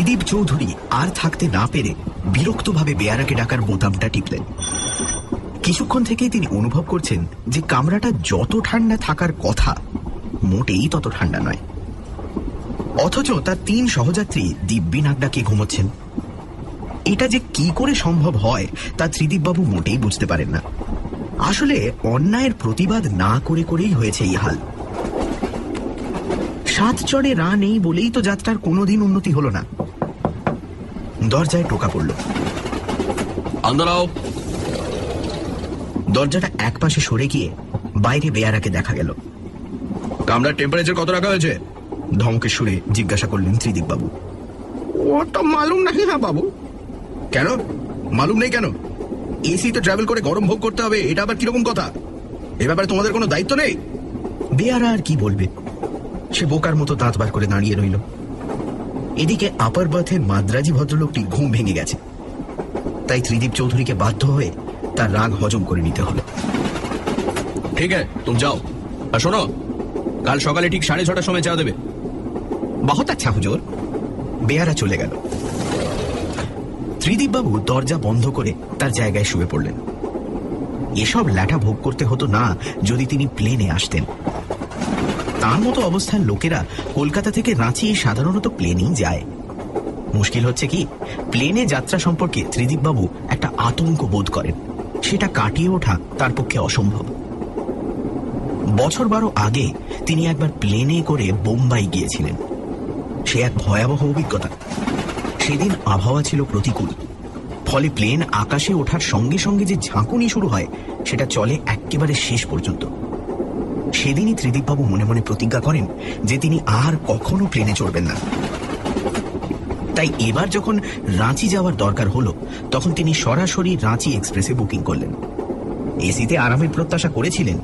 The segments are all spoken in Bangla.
ত্রিদীপ চৌধুরী আর থাকতে না পেরে বিরক্তভাবে বেয়ারাকে ডাকার বোতামটা টিপলেন। কিছুক্ষণ থেকেই তিনি অনুভব করছেন যে কামরাটা যত ঠান্ডা থাকার কথা মোটেই তত ঠান্ডা নয়, অথচ তার 3 সহযাত্রী দিব্যি নাক ডাকিয়ে ঘুমোচ্ছেন। এটা যে কি করে সম্ভব হয় তা ত্রিদীপবাবু মোটেই বুঝতে পারেন না। আসলে অন্যায়ের প্রতিবাদ না করে করেই হয়েছে এই হাল। 7 চড়ে রা নেই বলেই তো যাত্রার কোনোদিন উন্নতি হল না। দরজায় টোকা পড়ল। আন্দরাও। দরজাটা একপাশে সরে গিয়ে বাইরে বেয়ারাকে দেখা গেল। কামরার টেম্পারেচার কত রাখা হয়েছে? ধমকের সুরে জিজ্ঞাসা করলেন ত্রিদীপবাবু। ওটা মালুম নাকি না বাবু। কেন মালুম নেই কেন? এসিতে ট্রাভেল করে গরম ভোগ করতে হবে, এটা আবার কিরকম কথা? এ ব্যাপারে তোমাদের কোনো দায়িত্ব নেই? বেয়ারা আর কি বলবে, সে বোকার মতো দাঁত বার করে দাঁড়িয়ে রইল। এদিকে আপার বাথের মাদ্রাজি ভদ্রলোকটি ঘুম ভেঙে গেছে, তাই ত্রিদীপ চৌধুরীকে বাধ্য হয়ে তার রাগ হজম করে নিতে হলো। ঠিক আছে, তুমি যাও। আর শোনো, কাল সকালে ঠিক 6:30টার সময় চা দেবে। বহুত আচ্ছা হুজুর। বেয়ারা চলে গেল। ত্রিদীপবাবু দরজা বন্ধ করে তার জায়গায় শুয়ে পড়লেন। এসব ল্যাঠা ভোগ করতে হতো না যদি তিনি প্লেনে আসতেন। তার মতো অবস্থার লোকেরা কলকাতা থেকে রাঁচি সাধারণত প্লেনেই যায়। মুশকিল হচ্ছে কি, প্লেনে যাত্রা সম্পর্কে ত্রিদীপবাবু একটা আতঙ্ক বোধ করেন। সেটা কাটিয়ে ওঠা তার পক্ষে অসম্ভব। বছর 12 আগে তিনি একবার প্লেনে করে বোম্বাই গিয়েছিলেন। সে এক ভয়াবহ অভিজ্ঞতা। সেদিন আবহাওয়া ছিল প্রতিকূল, ফলে প্লেন আকাশে ওঠার সঙ্গে সঙ্গে যে ঝাঁকুনি শুরু হয় সেটা চলে একেবারে শেষ পর্যন্ত। সেদিনই ত্রিদীপবাবু মনে মনে প্রতিজ্ঞা করেন যে তিনি আর কখনো প্লেনে চড়বেন না। তাই এবার যখন রাঁচি যাওয়ার দরকার হলো, তখন তিনি সরাসরি রাঁচি এক্সপ্রেসে বুকিং করলেন। এসিতে আরামের প্রত্যাশা করেছিলেন,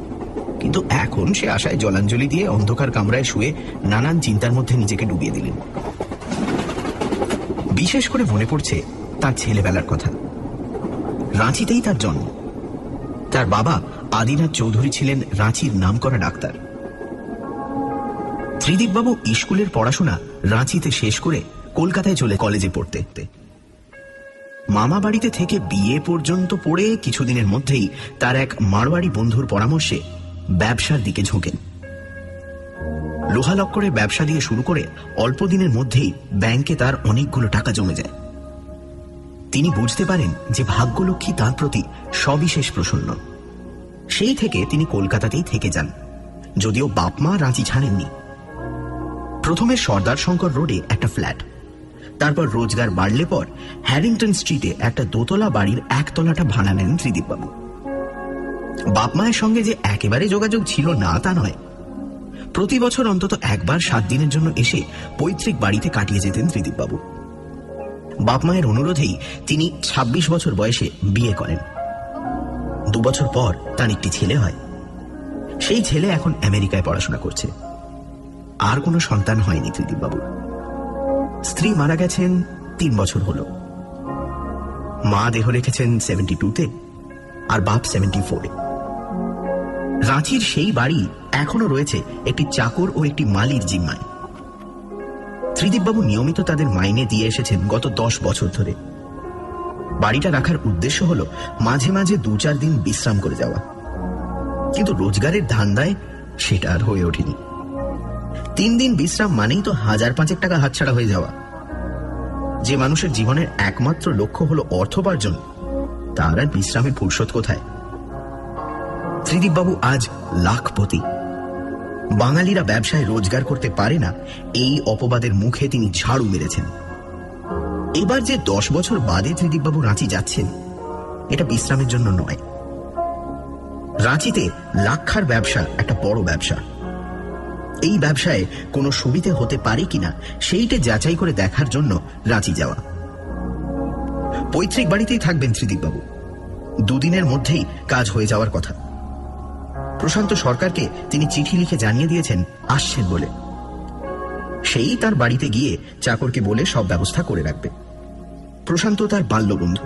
কিন্তু এখন সে আশায় জলাঞ্জলি দিয়ে অন্ধকার কামরায় শুয়ে নানান চিন্তার মধ্যে নিজেকে ডুবিয়ে দিলেন। বিশেষ করে মনে পড়ছে তার ছেলেবেলার কথা। রাঁচিতেই তার জন্ম। তার বাবা আদিনাথ চৌধুরী ছিলেন রাঁচির নামকরা ডাক্তার। ত্রিদীপবাবু স্কুলের পড়াশোনা রাঁচিতে শেষ করে কলকাতায় চলে কলেজে পড়তে। মামা বাড়িতে থেকে বিয়ে পর্যন্ত পড়ে কিছুদিনের মধ্যেই তার এক মারওয়াড়ি বন্ধুর পরামর্শে ব্যবসার দিকে ঝোঁকেন। লোহালক্করের ব্যবসা দিয়ে শুরু করে অল্প দিনের মধ্যেই ব্যাংকে তার অনেকগুলো টাকা জমে যায়। তিনি বুঝতে পারেন যে ভাগ্যলক্ষ্মী তার প্রতি সবিশেষ প্রসন্ন। সেই থেকে তিনি কলকাতাতেই থেকে যান, যদিও বাপমা রাঁচি ছাড়েননি। প্রথমে সর্দার শঙ্কর রোডে একটা ফ্ল্যাট, তারপর রোজগার বাড়লে পর হ্যারিংটন স্ট্রিটে একটা দোতলা বাড়ির 1 তলাটা ভাড়া নেন ত্রিদীপবাবু। বাপমায়ের সঙ্গে যে একেবারে যোগাযোগ ছিল না তা নয়, প্রতি বছর অন্তত একবার 7 দিনের জন্য এসে পৈতৃক বাড়িতে কাটিয়ে যেতেন ত্রিদীপবাবু। বাপমায়ের অনুরোধেই তিনি 26 বছর বয়সে বিয়ে করেন। 2 বছর পর তার একটি ছেলে হয়। সেই ছেলে এখন আমেরিকায় পড়াশোনা করছে। আর কোনো সন্তান হয়নি ত্রিদীপবাবুর। স্ত্রী মারা গেছেন 3 বছর হল। মা দেহ রেখেছেন 72-তে আর বাপ 74-এ। রাঁচির সেই বাড়ি এখনো রয়েছে একটি চাকর ও একটি মালির জিম্মায়। ত্রিদীপবাবু নিয়মিত তাদের মাইনে দিয়ে এসেছেন গত 10 বছর ধরে। বাড়িটা রাখার উদ্দেশ্য হল মাঝে মাঝে 2-4 দিন বিশ্রাম করে যাওয়া, কিন্তু রোজগারের ধান্দায় সেটা আর হয়ে ওঠেনি। 3 দিন বিশ্রাম মানেই তো 1000-5 টাকা হাতছাড়া হয়ে যাওয়া। যে মানুষের জীবনের একমাত্র লক্ষ্য হল অর্থোপার্জন, তার আর বিশ্রামের ফুরসত কোথায়? ত্রিদীপবাবু আজ লাখপতি। বাঙালিরা ব্যবসায় রোজগার করতে পারে না, এই অপবাদের মুখে তিনি ঝাড়ু মেরেছেন। এবার যে 10 বছর বাদে ত্রিদীপবাবু রাঁচি যাচ্ছেন, এটা বিশ্রামের জন্য নয়। রাঁচিতে লাক্ষার ব্যবসা একটা বড় ব্যবসা। এই ব্যবসায় কোনো সুবিধে হতে পারে কিনা সেইটা যাচাই করে দেখার জন্য রাঁচি যাওয়া। পৈতৃক বাড়িতেই থাকবেন ত্রিদীপবাবু। 2 দিনের মধ্যেই কাজ হয়ে যাওয়ার কথা। প্রশান্ত সরকারকে তিনি চিঠি লিখে জানিয়ে দিয়েছেন আসছেন বলে। সেই তার বাড়িতে গিয়ে চাকরকে বলে সব ব্যবস্থা করে রাখবে। প্রশান্ত তার বাল্যবন্ধু।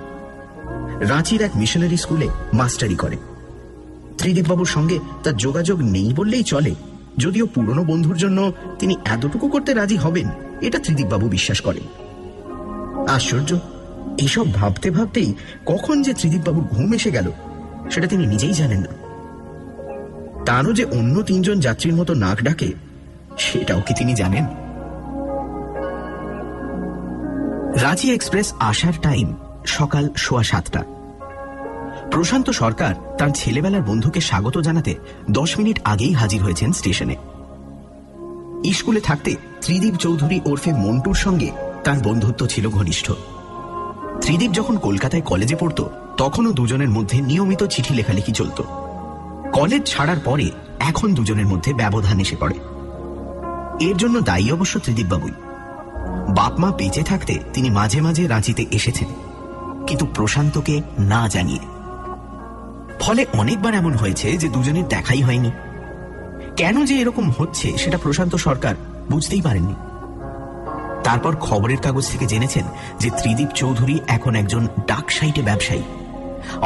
রাঁচির এক মিশনারি স্কুলে মাস্টারি করে। ত্রিদীপবাবুর সঙ্গে তার যোগাযোগ নেই বললেই চলে, যদিও পুরনো বন্ধুর জন্য তিনি এতটুকু করতে রাজি হবেন এটা ত্রিদীপবাবু বিশ্বাস করেন। আশ্চর্য, এসব ভাবতে ভাবতেই কখন যে ত্রিদীপবাবুর ঘুম এসে গেল সেটা তিনি নিজেই জানেন না। তারও যে অন্য 3 জন যাত্রীর মতো নাক ডাকে সেটাও কি তিনি জানেন? রাঁচি এক্সপ্রেস আসার টাইম সকাল 7:15। প্রশান্ত সরকার তার ছেলেবেলার বন্ধুকে স্বাগত জানাতে 10 মিনিট আগেই হাজির হয়েছেন স্টেশনে। স্কুলে থাকতে ত্রিদীপ চৌধুরী ওরফে মন্টুর সঙ্গে তার বন্ধুত্ব ছিল ঘনিষ্ঠ। ত্রিদীপ যখন কলকাতায় কলেজে পড়ত তখনও দুজনের মধ্যে নিয়মিত চিঠি লেখালেখি চলত। কলেজ ছাড়ার পরে এখন দুজনের মধ্যে ব্যবধান এসে পড়ে। এর জন্য দায়ী অবশ্য ত্রিদীপবাবুই। বাপ মা বেঁচে থাকতে তিনি মাঝে মাঝে রাঁচিতে এসেছেন, কিন্তু প্রশান্তকে না জানিয়ে। ফলে অনেকবার এমন হয়েছে যে দুজনের দেখাই হয়নি। কেন যে এরকম হচ্ছে সেটা প্রশান্ত সরকার বুঝতেই পারেননি। তারপর খবরের কাগজ থেকে জেনেছেন যে ত্রিদীপ চৌধুরী এখন একজন ডাক সাইটে ব্যবসায়ী,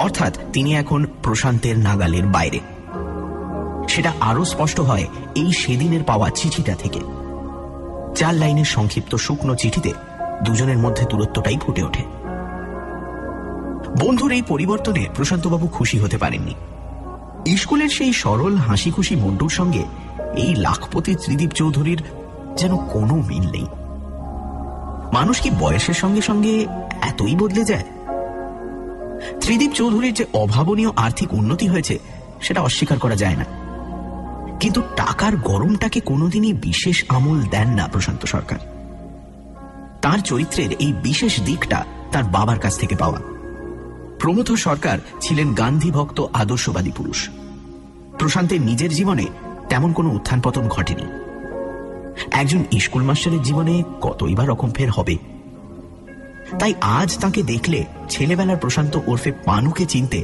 অর্থাৎ তিনি এখন প্রশান্তের নাগালের বাইরে। সেটা আরো স্পষ্ট হয় এই সেদিনের পাওয়া চিঠিটা থেকে। 4 লাইনের সংক্ষিপ্ত শুকনো চিঠিতে দুজনের মধ্যে দূরত্বটাই ফুটে ওঠে। বন্ধুর এই পরিবর্তনে প্রশান্তবাবু খুশি হতে পারেননি। স্কুলের সেই সরল হাসি খুশি মন্টুর সঙ্গে এই লাখপতি ত্রিদীপ চৌধুরীর যেন কোনো মিল নেই। মানুষ কি বয়সের সঙ্গে সঙ্গে এতই বদলে যায়? ত্রিদীপ চৌধুরীর যে অভাবনীয় আর্থিক উন্নতি হয়েছে সেটা অস্বীকার করা যায় না, কিন্তু টাকার গরমটাকে কোনোদিনই বিশেষ আমল দেন না প্রশান্ত সরকার। তার চরিত্রের এই বিশেষ দিকটা তার বাবার কাছ থেকে পাওয়া। প্রমথ সরকার ছিলেন গান্ধী ভক্ত আদর্শবাদী পুরুষ। প্রশান্তের নিজের জীবনে তেমন কোনো উত্থান পতন ঘটেনি। একজন স্কুল মাস্টারের জীবনে কতই বা রকম ফের হবে। তাই আজ তাকে দেখলে ছেলেবেলার প্রশান্ত ওরফে পানুকে চিনতে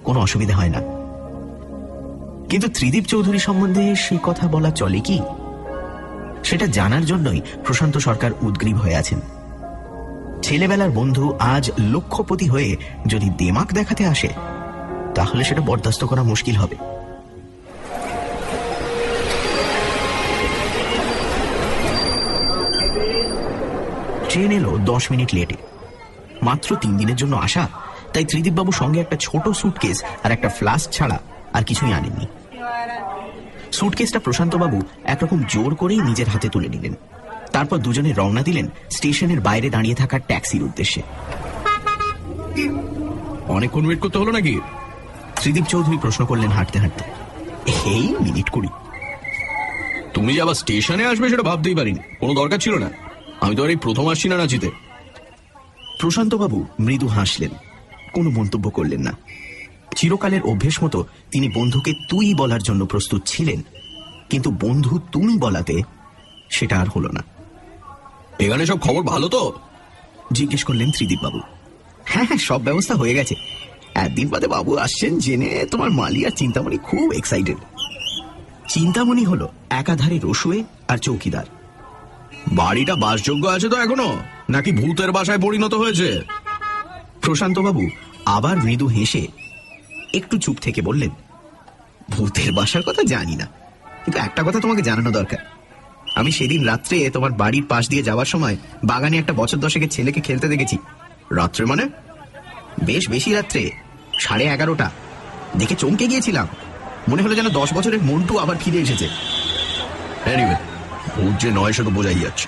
কোনো অসুবিধা হয় না। কিন্তু ত্রিদীপ চৌধুরী সম্বন্ধে সেই কথা বলা চলে কি, সেটা জানার জন্যই প্রশান্ত সরকার উদ্গ্রীব হয়ে আছেন। ছেলেবেলার বন্ধু আজ লক্ষপতি হয়ে যদি দেমাক দেখাতে আসে তাহলে সেটা বরদাস্ত করা মুশকিল হবে। ট্রেন এলো 10 মিনিট লেটে। মাত্র 3 দিনের জন্য আসা, তাই ত্রিদীপবাবু সঙ্গে একটা ছোট সুটকেস আর একটা ফ্লাস্ক ছাড়া আর কিছুই আনেননি। সুটকেসটা প্রশান্তবাবু একরকম জোর করেই নিজের হাতে তুলে নিলেন। তারপর দুজনে রওনা দিলেন স্টেশনের বাইরে দাঁড়িয়ে থাকা ট্যাক্সির উদ্দেশ্যে। অনেকক্ষণ ওয়েট করতে হলো নাকি? ত্রিদীপ চৌধুরী প্রশ্ন করলেন হাঁটতে হাঁটতে। এই মিনিট 20। তুমি যে আবার স্টেশনে আসবে সেটা ভাবতেই পারিনি, কোনো দরকার ছিল না। আমি তো আর এই প্রথম আসছি না রাঁচিতে। প্রশান্তবাবু মৃদু হাসলেন, কোনো মন্তব্য করলেন না। চিরকালের অভ্যেস মতো তিনি বন্ধুকে তুই বলার জন্য প্রস্তুত ছিলেন, কিন্তু বন্ধু তুমি বলাতে সেটা আর হলো না। এখানে সব খবর ভালো তো? জিজ্ঞেস করলেন ত্রিদীপবাবু। হ্যাঁ হ্যাঁ, সব ব্যবস্থা হয়ে গেছে। একদিন বাদে বাবু আসছেন জেনে তোমার মালি আর চিন্তামণি খুব এক্সাইটেড। চিন্তামণি হলো একাধারে রসুয়ে আর চৌকিদার। বাড়িটা বাসযোগ্য আছে তো এখনো, নাকি ভূতের বাসায় পরিণত হয়েছে? প্রশান্তবাবু আবার মৃদু হেসে একটু চুপ থেকে বললেন, ভূতের বাসার কথা জানি না, কিন্তু একটা কথা তোমাকে জানানো দরকার। আমি সেদিন রাত্রে তোমার বাড়ির পাশ দিয়ে যাওয়ার সময় বাগানে একটা বছর 10-এর ছেলেকে খেলতে দেখেছি। রাত্রে মানে? বেশ বেশি রাত্রে, 11:30। দেখে চমকে গিয়েছিলাম। মনে হলো যেন 10 বছরের মন্টু আবার ফিরে এসেছে। এনিওয়ে, ভূত যে নয় সে তো বোঝাই যাচ্ছে।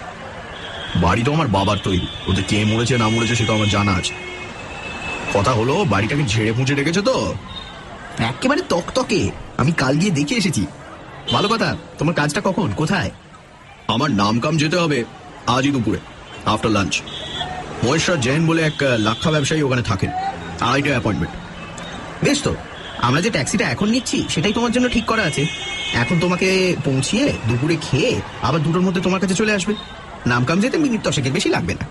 বাড়ি তো আমার বাবার তৈরি, ওদের কে মরেছে না মরেছে সে তো আমার জানা আছে। কথা হলো বাড়িটাকে ঝেড়ে ফুঁচে রেখেছে তো? একেবারে তকতকে। আমি কাল গিয়ে দেখে এসেছি। ভালো কথা। তোমার কাজটা কখন, কোথায়? আমার নাম কাম যেতে হবে আজই দুপুরে, আফটার লাঞ্চ। মহেশ্বর জৈন বলে এক লাক্ষা ব্যবসায়ী ওখানে থাকেন, 2:30 অ্যাপয়েন্টমেন্ট। বেশ তো, আমরা যে ট্যাক্সিটা এখন নিচ্ছি সেটাই তোমার জন্য ঠিক করা আছে। এখন তোমাকে পৌঁছিয়ে দুপুরে খেয়ে আবার 2টোর মধ্যে তোমার কাছে চলে আসবে। নামকাম যেতে মিনিট 10-এর বেশি লাগবে না।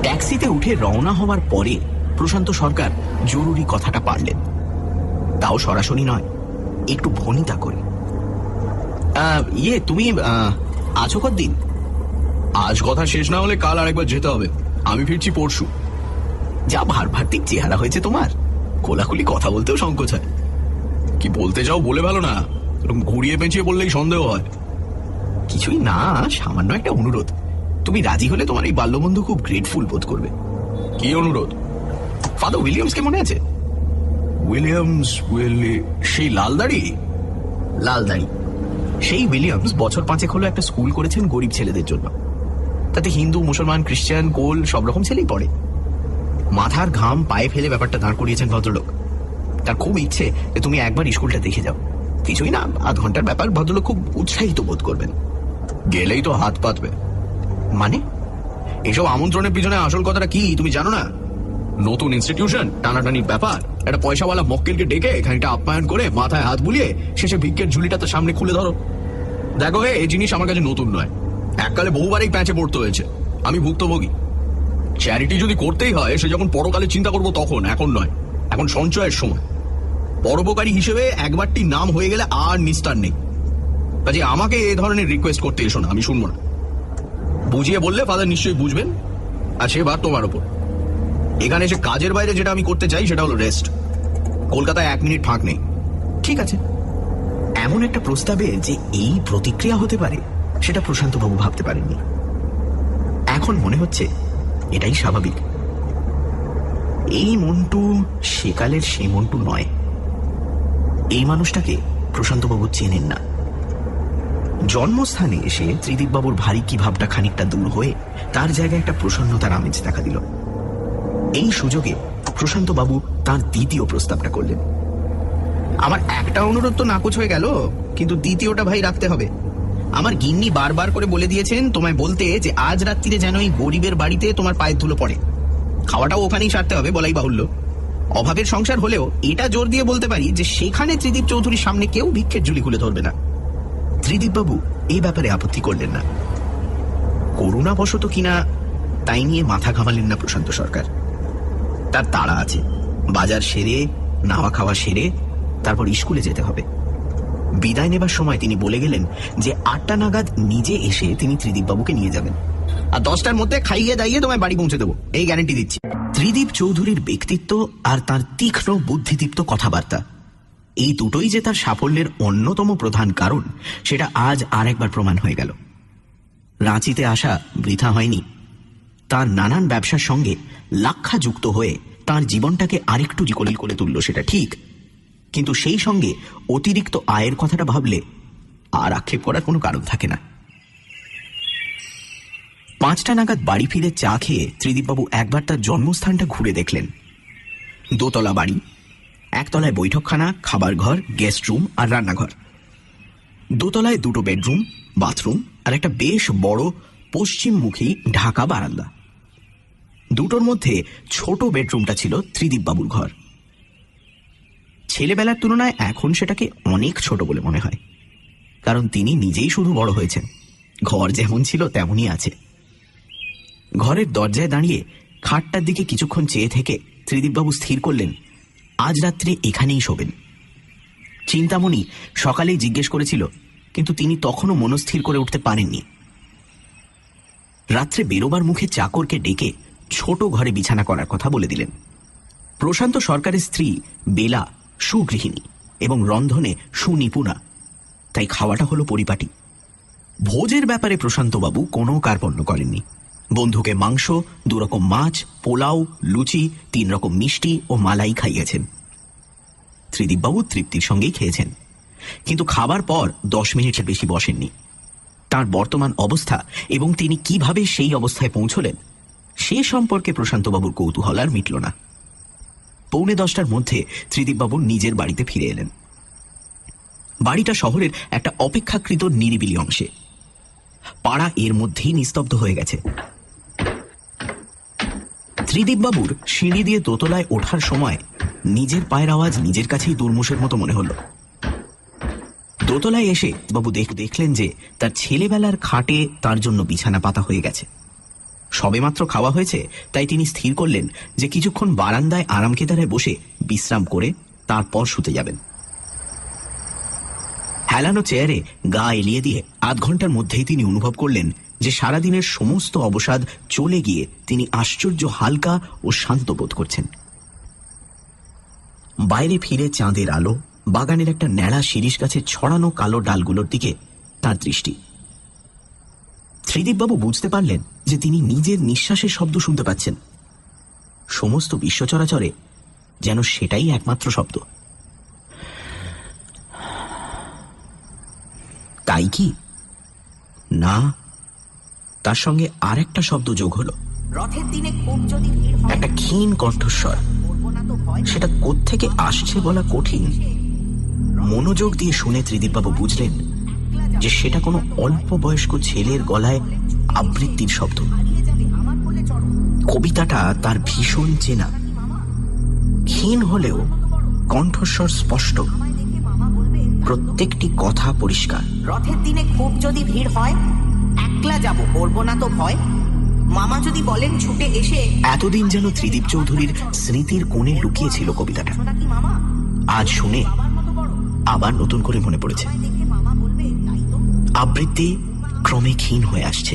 ট্যাক্সিতে উঠে রওনা হওয়ার পরে প্রশান্ত সরকার জরুরি কথাটা পারলেন, তাও সরাসরি নয়, একটু ভনিতা করে। তুমি আছো কতদিন? আজ কথা শেষ না হলে কাল আরেকবার যেতে হবে। আমি ফিরছি পরশু। যা ভারভার্তিক চেহারা হয়েছে তোমার, কোলাকুলি কথা বলতেও সংকোচ হয়। কি বলতে চাও বলে ভালো না, এরকম ঘুরিয়ে পেঁচিয়ে বললেই সন্দেহ হয়। কিছুই না, সামান্য একটা অনুরোধ। তুমি রাজি হলে তোমার এই বাল্যবন্ধু খুব গ্রেটফুল বোধ করবে। কি অনুরোধ? ফাদার উইলিয়ামসকে মনে আছে? উইলিয়ামস? সেই লাল দাড়ি? লাল দাড়ি। সেই উইলিয়ামস বছর 5 হলো একটা স্কুল করেছেন গরিব ছেলেদের জন্য। তাতে হিন্দু, মুসলমান, খ্রিস্টান, কোল সব রকম ছেলেই পড়ে। মাথার ঘাম পায়ে ফেলে ব্যাপারটা দাঁড় করিয়েছেন ভদ্রলোক। তার খুব ইচ্ছে যে তুমি একবার স্কুলটা দেখে যাও। কিছুই না, আধ ঘন্টার ব্যাপার। ভদ্রলোক খুব উৎসাহিত বোধ করবেন। গেলেই তো হাত পাতবে। মানে? এসব আমন্ত্রণের পিছনে আসল কথাটা কি তুমি জানো না? নতুন ইনস্টিটিউশন, টানাটানির ব্যাপার। একটা পয়সাওয়ালা মক্কেলকে ডেকে খানিকটা আপ্যায়ন করে মাথায় হাত বুলিয়ে শেষে ভিক্ষের ঝুলিটা তো সামনে খুলে ধরো। দেখো হে, এই জিনিস আমার কাছে নতুন নয়। এককালে বহুবারই প্যাঁচে পড়তে হয়েছে। আমি ভুক্তভোগী। চ্যারিটি যদি করতেই হয় সে যখন পরকালে চিন্তা করবো তখন, এখন নয়। এখন সঞ্চয়ের সময়। পরোপকারী হিসেবে একবারটি নাম হয়ে গেলে আর নিস্তার নেই। কাজে আমাকে এই ধরনের রিকোয়েস্ট করতে এসো না, আমি শুনবো না। বুঝিয়ে বললে ফাদার নিশ্চয়ই বুঝবেন। আর সেবার তোমার ওপর। এখানে এসে কাজের বাইরে যেটা আমি করতে চাই সেটা হলো রেস্ট। কলকাতায় 1 মিনিট ফাঁক নেই। ঠিক আছে। এমন একটা প্রস্তাবে যে এই প্রতিক্রিয়া হতে পারে সেটা প্রশান্তবাবু ভাবতে পারেননি। এখন মনে হচ্ছে এটাই স্বাভাবিক। এই মন্টু সেকালের সেই মন্টু নয়। এই মানুষটাকে প্রশান্তবাবু চেনেন না। জন্মস্থানে এসে ত্রিদিববাবুর ভারী কি ভাবটা খানিকটা দূর হয়ে তার জায়গায় একটা প্রসন্নতার আমেজ দেখা দিল। এই সুযোগে প্রশান্তবাবু তার দ্বিতীয় প্রস্তাবটা করলেন। আমার একটা অনুরোধ তো নাকচ হয়ে গেল, কিন্তু দ্বিতীয়টা ভাই রাখতে হবে। আমার গিন্নি বারবার করে বলে দিয়েছেন তোমায় বলতে যে আজ রাত্রিরে যেন এই গরিবের বাড়িতে তোমার পায়ের ধুলো পড়ে। খাওয়াটাও ওখানেই সারতে হবে, বলাই বাহুল্য। অভাবের সংসার হলেও এটা জোর দিয়ে বলতে পারি যে সেখানে ত্রিদীপ চৌধুরীর সামনে কেউ ভিক্ষের ঝুলি খুলে ধরবে না। ত্রিদীপবাবু এই ব্যাপারে আপত্তি করলেন না। করুণাবশত কিনা তাই নিয়ে মাথা ঘামালেন না প্রশান্ত সরকার। তার তাড়া আছে। বাজার সেরে, নাওয়া খাওয়া সেরে তারপর স্কুলে যেতে হবে। বিদায় নেবার সময় তিনি বলে গেলেন যে 8টা নাগাদ নিজে এসে তিনি ত্রিদীপবাবুকে নিয়ে যাবেন, আর 10টার মধ্যে খাইয়ে দাইয়ে তোমায় বাড়ি পৌঁছে দেবো, এই গ্যারান্টি দিচ্ছি। ত্রিদীপ চৌধুরীর ব্যক্তিত্ব আর তার তীক্ষ্ণ বুদ্ধিদীপ্ত কথাবার্তা, এই দুটোই যে তার সাফল্যের অন্যতম প্রধান কারণ সেটা আজ আর একবার প্রমাণ হয়ে গেল। রাঁচিতে আসা বৃথা হয়নি। তার নানান ব্যবসার সঙ্গে লাক্ষা যুক্ত হয়ে তার জীবনটাকে আরেকটু জিকলিল করে তুলল, সেটা ঠিক। কিন্তু সেই সঙ্গে অতিরিক্ত আয়ের কথাটা ভাবলে আর আক্ষেপ করার কোনো কারণ থাকে না। 5টা নাগাদ বাড়ি ফিরে চা খেয়ে ত্রিদীপবাবু একবার তার জন্মস্থানটা ঘুরে দেখলেন। দোতলা বাড়ি, একতলায় বৈঠকখানা, খাবার ঘর, গেস্ট রুম আর রান্নাঘর। দোতলায় 2টো বেডরুম, বাথরুম আর একটা বেশ বড় পশ্চিমমুখী ঢাকা বারান্দা। দুটোর মধ্যে ছোট বেডরুমটা ছিল ত্রিদীপবাবুর ঘর। ছেলেবেলার তুলনায় এখন সেটাকে অনেক ছোট বলে মনে হয়, কারণ তিনি নিজেই শুধু বড় হয়েছেন। ঘর যেমন ছিল তেমনই আছে। ঘরের দরজায় দাঁড়িয়ে খাটটার দিকে কিছুক্ষণ চেয়ে থেকে ত্রিদীপবাবু স্থির করলেন আজ রাত্রে এখানেই শোবেন। চিন্তামণি সকালেই জিজ্ঞেস করেছিল, কিন্তু তিনি তখনও মনস্থির করে উঠতে পারেননি। রাত্রে বেরোবার মুখে চাকরকে ডেকে ছোট ঘরে বিছানা করার কথা বলে দিলেন। প্রশান্ত সরকারের স্ত্রী বেলা সুগৃহিণী এবং রন্ধনে সুনিপুণা, তাই খাওয়াটা হলো পরিপাটি। ভোজের ব্যাপারে প্রশান্তবাবু কোনো কার্পণ্য করেননি। বন্ধুকে মাংস, 2 রকম মাছ, পোলাও, লুচি, 3 রকম মিষ্টি ও মালাই খাইয়েছেন। ত্রিদীপবাবু তৃপ্তির সঙ্গেই খেয়েছেন, কিন্তু খাবার পর 10 মিনিটের বেশি বসেননি। তার বর্তমান অবস্থা এবং তিনি কিভাবে সেই অবস্থায় পৌঁছলেন সে সম্পর্কে প্রশান্তবাবুর কৌতূহল আর মিটল না। 9:45টার মধ্যে ত্রিদীপবাবু নিজের বাড়িতে ফিরে এলেন। বাড়িটা শহরের একটা অপেক্ষাকৃত নিরিবিলি অংশে। পাড়া এর মধ্যেই নিস্তব্ধ হয়ে গেছে। ত্রিদীপবাবুর সিঁড়ি দিয়ে দোতলায় ওঠার সময় নিজের পায়ের আওয়াজ নিজের কাছেই দুর্মুষের মতো মনে হল। দোতলায় এসে বাবু দেখলেন যে তার ছেলেবেলার খাটে তার জন্য বিছানা পাতা হয়ে গেছে। সবেমাত্র খাওয়া হয়েছে, তাই তিনি স্থির করলেন যে কিছুক্ষণ বারান্দায় আরাম কেদারায় বসে বিশ্রাম করে তারপর শুতে যাবেন। হেলানো চেয়ারে গা এলিয়ে দিয়ে আধ ঘন্টার মধ্যেই তিনি অনুভব করলেন যে সারাদিনের সমস্ত অবসাদ চলে গিয়ে তিনি আশ্চর্য হালকা ও শান্ত বোধ করছেন। বাইরে ফিরে চাঁদের আলো, বাগানের একটা ন্যাড়া শিরীষ গাছের ছড়ানো কালো ডালগুলোর দিকে তার দৃষ্টি। ত্রিদীপবাবু বুঝতে পারলেন যে তিনি নিজের নিঃশ্বাসের শব্দ শুনতে পাচ্ছেন। সমস্ত বিশ্ব চরাচরে যেন সেটাই একমাত্র শব্দ। তাই কি না, তার সঙ্গে আর একটা শব্দ যোগ হলো, রথের দিনে খুব যদি ভিড় হয়, একটা ক্ষীণ কণ্ঠস্বর। করবো না তো ভয়। সেটা কোত্থেকে আসছে বলা কঠিন। মনোযোগ দিয়ে শুনে ত্রিদীপবাবু বুঝলেন যে সেটা কোনো অল্প বয়স্ক ছেলের গলায় আবৃত্তির শব্দ। হারিয়ে যাবে আমার কোলে চড়ো। কবিতাটা তার ভীষণ চেনা। ক্ষীণ হলেও কণ্ঠস্বর স্পষ্ট, আমায় দেখে মামা বলবে, প্রত্যেকটি কথা পরিষ্কার। রথের দিনে খুব যদি ভিড় হয়, একলা যাব, করবো না তো ভয়। মামা যদি বলেন ছুটে এসে, এতদিন যেন ত্রিদীপ চৌধুরীর স্মৃতির কোণে লুকিয়েছিল কবিতাটা। ছোটা কি মামা আজ শুনে বাবার মতো বড়। আবার নতুন করে মনে পড়েছে। আমায় দেখে মামা বলবে, তাই তো। আবৃত্তি ক্রমে ক্ষীণ হয়ে আসছে।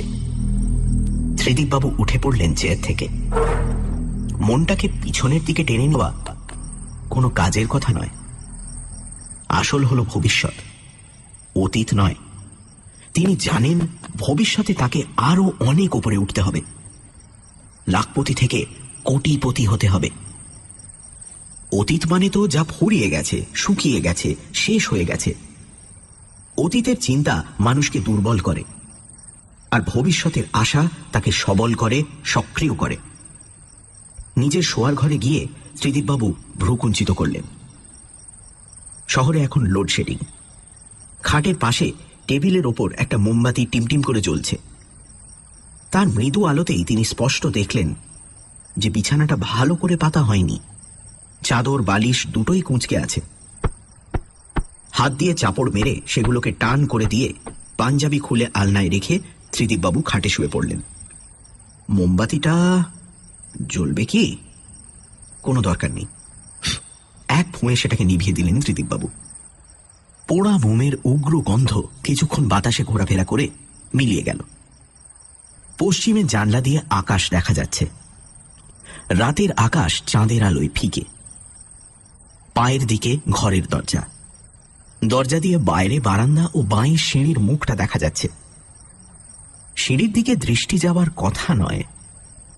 ত্রিদীপবাবু উঠে পড়লেন চেয়ার থেকে। মনটাকে পিছনের দিকে টেনে নেওয়া কোনো কাজের কথা নয়। আসল হলো ভবিষ্যৎ, অতীত নয়। তিনি জানেন ভবিষ্যতে তাকে আরো অনেক উপরে উঠতে হবে, লাখপতি থেকে কোটিপতি হতে হবে। অতীত মানে তো যা ফুরিয়ে গেছে, শুকিয়ে গেছে, শেষ হয়ে গেছে। অতীতের চিন্তা মানুষকে দুর্বল করে, আর ভবিষ্যতের আশা তাকে সবল করে, সক্রিয় করে। নিজের শোয়ার ঘরে গিয়ে ত্রিদীপবাবু ভ্রুকুঞ্চিত করলেন। শহরে এখন লোডশেডিং। খাটের পাশে টেবিলের ওপর একটা মোমবাতি টিমটিম করে জ্বলছে। তার মৃদু আলোতেই তিনি স্পষ্ট দেখলেন যে বিছানাটা ভালো করে পাতা হয়নি, চাদর বালিশ দুটোই কুঁচকে আছে। হাত দিয়ে চাপড় মেরে সেগুলোকে টান করে দিয়ে পাঞ্জাবি খুলে আলনায় রেখে ত্রিদীপবাবু খাটে শুয়ে পড়লেন। মোমবাতিটা জ্বলবে কি? কোনো দরকার নেই। এক ফুঁয়ে সেটাকে নিভিয়ে দিলেন ত্রিদীপবাবু। পোড়া মোমের উগ্র গন্ধ কিছুক্ষণ বাতাসে ঘোরাফেরা করে মিলিয়ে গেল। পশ্চিমে জানলা দিয়ে আকাশ দেখা যাচ্ছে। রাতের আকাশ চাঁদের আলোয় ফিকে। পায়ের দিকে ঘরের দরজা, দরজা দিয়ে বাইরে বারান্দা ও বাঁয়ের সিঁড়ির মুখটা দেখা যাচ্ছে। সিঁড়ির দিকে দৃষ্টি যাওয়ার কথা নয়,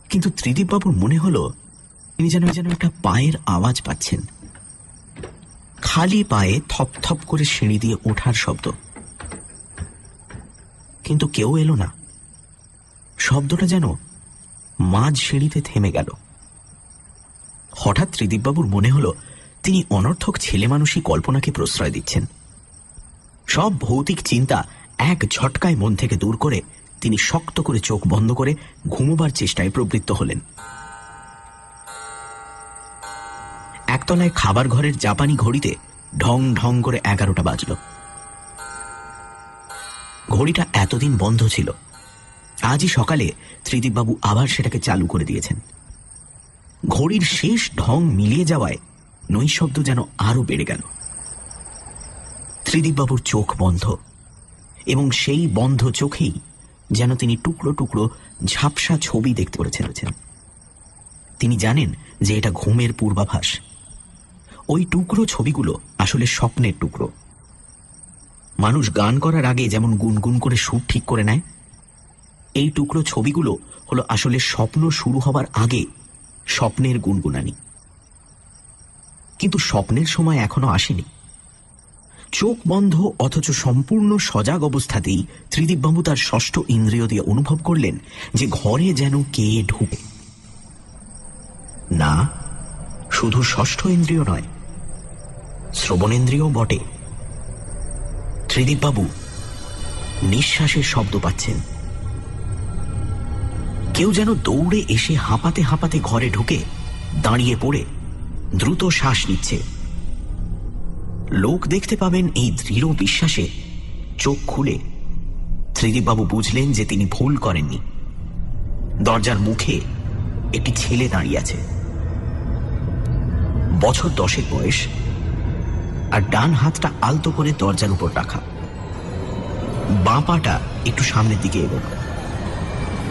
কিন্তু ত্রিদীপবাবুর মনে হলো তিনি যেন একটা পায়ের আওয়াজ পাচ্ছেন। খালি পায়ে থপ থপ করে সিঁড়ি দিয়ে ওঠার শব্দ, কিন্তু কেউ এলো না। শব্দটা যেন মাঝ সিঁড়িতে থেমে গেল। হঠাৎ ত্রিদীপবাবুর মনে হলো তিনি অনর্থক ছেলে মানুষই কল্পনাকে প্রশ্রয় দিচ্ছেন। সব ভৌতিক চিন্তা এক ঝটকায় মন থেকে দূর করে তিনি শক্ত করে চোখ বন্ধ করে ঘুমোবার চেষ্টায় প্রবৃত্ত হলেন। একতলায় খাবার ঘরের জাপানি ঘড়িতে ঢং ঢং করে 11টা বাজল। ঘড়িটা এতদিন বন্ধ ছিল, আজই সকালে ত্রিদীপবাবু আবার সেটাকে চালু করে দিয়েছেন। ঘড়ির শেষ ঢং মিলিয়ে যাওয়ায় নৈশব্দ যেন আরো বেড়ে গেল। ত্রিদীপবাবুর চোখ বন্ধ, এবং সেই বন্ধ চোখেই যেন তিনি টুকরো টুকরো ঝাপসা ছবি দেখতে পেরেছেন। তিনি জানেন যে এটা ঘুমের পূর্বাভাস। ওই টুকরো ছবিগুলো আসলে স্বপ্নের টুকরো। মানুষ গান করার আগে যেমন গুনগুন করে সুর ঠিক করে নেয়, এই টুকরো ছবিগুলো হলো আসলে স্বপ্ন শুরু হবার আগে স্বপ্নের গুনগুনানি। কিন্তু স্বপ্নের সময় এখনো আসেনি। চোখ বন্ধ অথচ সম্পূর্ণ সজাগ অবস্থাতেই ত্রিদীপবাবু তার ষষ্ঠ ইন্দ্রিয় দিয়ে অনুভব করলেন যে ঘরে যেন কে ঢুকে। না, শুধু ষষ্ঠ ইন্দ্রিয় নয়, শ্রবণেন্দ্রিয় বটে। ত্রিদীপবাবু নিঃশ্বাসের শব্দ পাচ্ছেন। কেউ যেন দৌড়ে এসে হাঁপাতে হাঁপাতে ঘরে ঢুকে দাঁড়িয়ে পড়ে দ্রুত শ্বাস নিচ্ছে। লোক দেখতে পাবেন এই দৃঢ় বিশ্বাসে চোখ খুলে ত্রিদীপবাবু বুঝলেন যে তিনি ভুল করেননি। দরজার মুখে একটি ছেলে দাঁড়িয়ে আছে। বছর 10 বয়স, আর ডান হাতটা আলতো করে দরজার উপর রাখা, বাঁ পাটা একটু সামনের দিকে এগোনো।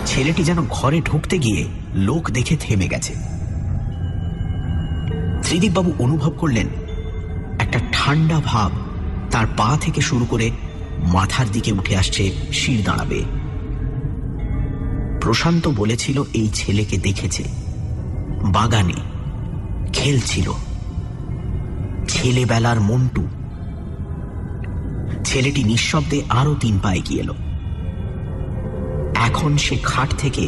ছেলেটি যেন ঘরে ঢুকতে গিয়ে লোক দেখে থেমে গেছে। ত্রিদীপবাবু অনুভব করলেন একটা ঠান্ডা ভাব তার পা থেকে শুরু করে মাথার দিকে উঠে আসছে শির দাঁড়াবে। প্রশান্ত বলেছিল এই ছেলেকে দেখেছে বাগানে খেলছিল, ছেলেবেলার মন্টু। ছেলেটি নিঃশব্দে আরো 3 পা এগিয়ে এলো। এখন সে খাট থেকে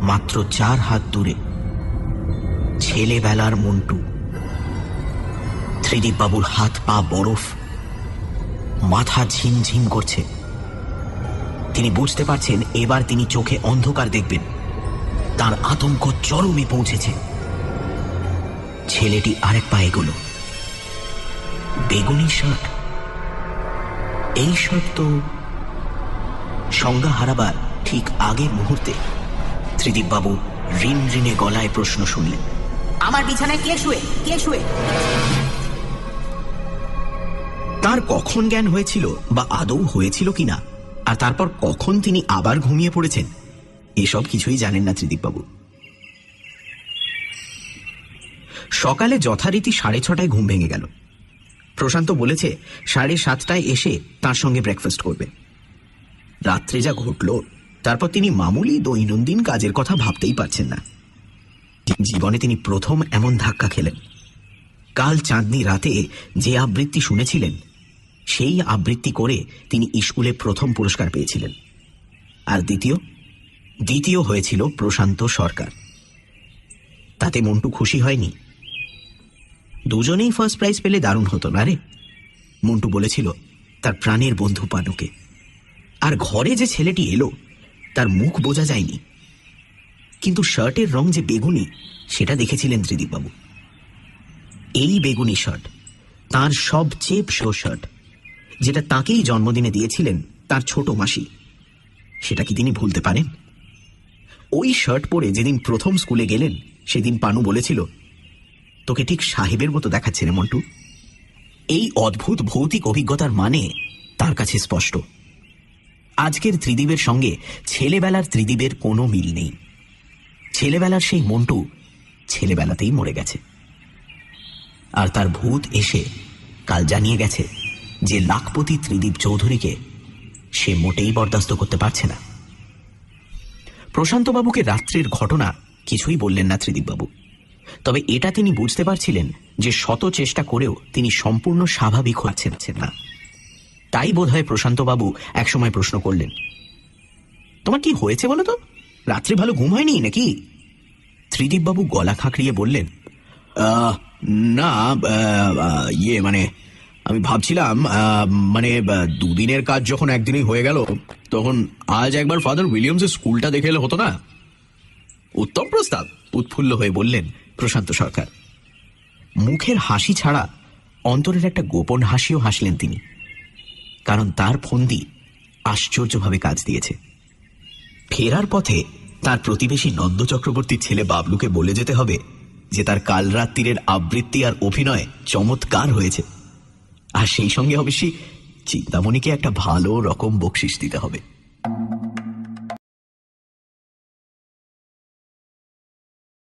মাত্র 4 হাত দূরে। ছেলেবেলার মন্টু। ত্রিদীপ বাবুর হাত পা বরফ, মাথা ঝিমঝিম করছে। তিনি বুঝতে পারছেন এবার তিনি চোখে অন্ধকার দেখবেন। তার আতঙ্ক চরমে পৌঁছেছে। ছেলেটি আরেক পা এগোলো। বেগুনি শার্ট। এই শার্ট তো সংজ্ঞা হারাবার ঠিক আগের মুহূর্তে ত্রিদীপ বাবু রিন রিনে গলায় প্রশ্ন শুনলেন, আমার বিছানায় কে শুয়ে? কে শুয়ে? তার কখন জ্ঞান হয়েছিল বা আদৌ হয়েছিল কিনা, আর তারপর কখন তিনি আবার ঘুমিয়ে পড়েছেন, এসব কিছুই জানেন না ত্রিদীপবাবু। সকালে যথারীতি 6:30টায় ঘুম ভেঙে গেল। প্রশান্ত বলেছে 7:30টায় এসে তার সঙ্গে ব্রেকফাস্ট করবে। রাত্রে যা ঘটল তারপর তিনি মামুলি দৈনন্দিন কাজের কথা ভাবতেই পারছেন না। জীবনে তিনি প্রথম এমন ধাক্কা খেলেন। কাল চাঁদনি রাতে যে আবৃত্তি শুনেছিলেন সেই আবৃত্তি করে তিনি স্কুলে প্রথম পুরস্কার পেয়েছিলেন। আর দ্বিতীয় হয়েছিল প্রশান্ত সরকার। তাতে মন্টু খুশি হয়নি। দুজনেই ফার্স্ট প্রাইজ পেলে দারুণ হতো না রে, মন্টু বলেছিল তার প্রাণের বন্ধু পানুকে। আর ঘরে যে ছেলেটি এলো তার মুখ বোঝা যায়নি, কিন্তু শার্টের রং যে বেগুনি সেটা দেখেছিলেন ত্রিদীপবাবু। এই বেগুনি শার্ট তাঁর সবচেয়ে প্রিয় শার্ট, যেটা তাঁকেই জন্মদিনে দিয়েছিলেন তার ছোট মাসি। সেটা কি তিনি ভুলতে পারেন? ওই শার্ট পরে যেদিন প্রথম স্কুলে গেলেন সেদিন পানু বলেছিল, তোকে ঠিক সাহেবের মতো দেখাচ্ছে রে মন্টু। এই অদ্ভুত ভৌতিক অভিজ্ঞতার মানে তার কাছে স্পষ্ট। আজকের ত্রিদীপের সঙ্গে ছেলেবেলার ত্রিদীপের কোনো মিল নেই। ছেলেবেলার সেই মন্টু ছেলেবেলাতেই মরে গেছে। আর তার ভূত এসে কাল জানিয়ে গেছে যে লাখপতি ত্রিদীপ চৌধুরীকে সে মোটেই বরদাস্ত করতে পারছে না। প্রশান্তবাবুকে রাত্রির ঘটনা কিছুই বললেন না ত্রিদীপবাবু। তবে এটা তিনি বুঝতে পারছিলেন যে শত চেষ্টা করেও তিনি সম্পূর্ণ স্বাভাবিক হচ্ছেন না। তাই বোধহয় প্রশান্তবাবু একসময় প্রশ্ন করলেন, তোমার কি হয়েছে বলো তো? রাত্রে ভালো ঘুম হয়নি নাকি? ত্রিদীপবাবু গলা খাঁকড়িয়ে বললেন, না, মানে আমি ভাবছিলাম, মানে 2 দিনের কাজ যখন একদিনেই হয়ে গেল তখন আজ একবার ফাদার উইলিয়ামসের স্কুলটা দেখে এলে হতো না? উত্তম প্রস্তাব, উৎফুল্ল হয়ে বললেন প্রশান্ত সরকার। মুখের হাসি ছাড়া অন্তরের একটা গোপন হাসিও হাসলেন তিনি, কারণ তার ফন্দি আশ্চর্যভাবে কাজ দিয়েছে। ফেরার পথে তার প্রতিবেশী নন্দ চক্রবর্তীর ছেলে বাবলুকে বলে যেতে হবে যে তার কাল রাত্রিরের আবৃত্তি আর অভিনয় চমৎকার হয়েছে, আর সেই সঙ্গে অবশ্যই চিন্তামণিকে একটা ভালো রকম বকশিশ দিতে হবে।